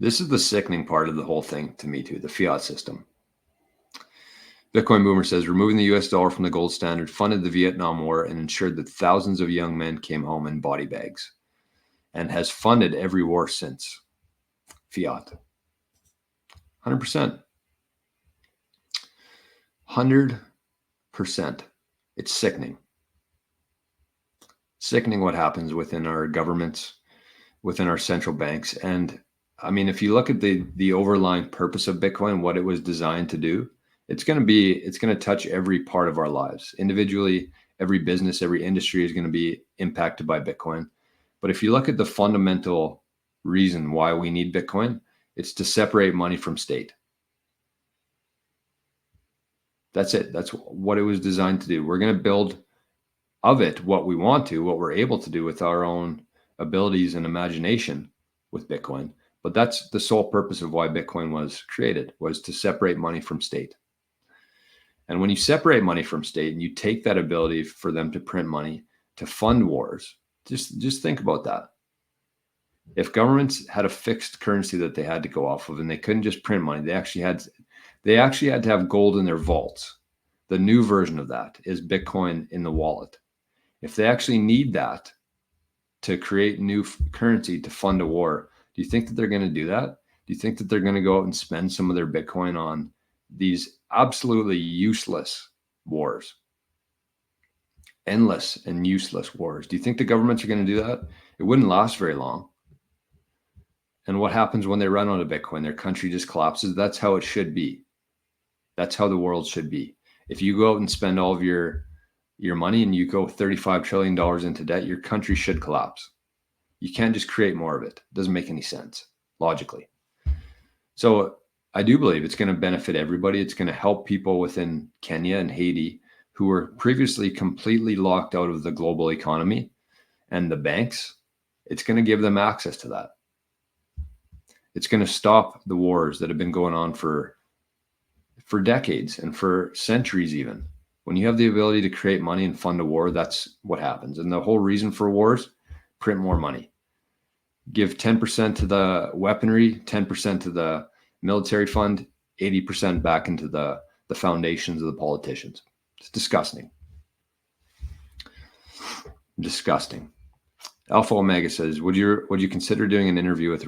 This is the sickening part of the whole thing to me too, the fiat system. Bitcoin Boomer says removing the US dollar from the gold standard funded the Vietnam War and ensured that thousands of young men came home in body bags and has funded every war since. Fiat. 100%. 100%. It's sickening. Sickening what happens within our governments, within our central banks. And I mean, if you look at the overlying purpose of Bitcoin, what it was designed to do, it's going to touch every part of our lives. Individually, every business, every industry is going to be impacted by Bitcoin. But if you look at the fundamental reason why we need Bitcoin, it's to separate money from state. That's it. That's what it was designed to do. We're going to build of it what we want to, what we're able to do with our own abilities and imagination with Bitcoin. But that's the sole purpose of why Bitcoin was created, was to separate money from state. And when you separate money from state and you take that ability for them to print money to fund wars, just think about that. If governments had a fixed currency that they had to go off of and they couldn't just print money, they actually had to have gold in their vaults. The new version of that is Bitcoin in the wallet. If they actually need that to create new currency to fund a war, do you think that they're going to do that? Do you think that they're going to go out and spend some of their Bitcoin on these absolutely useless wars? Endless and useless wars. Do you think the governments are going to do that? It wouldn't last very long. And what happens when they run out of Bitcoin? Their country just collapses. That's how it should be. That's how the world should be. If you go out and spend all of your money and you go $35 trillion into debt, your country should collapse. You can't just create more of it. It doesn't make any sense logically. So I do believe it's going to benefit everybody. It's going to help people within Kenya and Haiti who were previously completely locked out of the global economy and the banks. It's going to give them access to that. It's going to stop the wars that have been going on for decades and for centuries even. When you have the ability to create money and fund a war, that's what happens. And the whole reason for wars, print more money. Give 10% to the weaponry, 10% to the military fund, 80% back into the foundations of the politicians. It's disgusting. Disgusting. Alpha Omega says, would you consider doing an interview with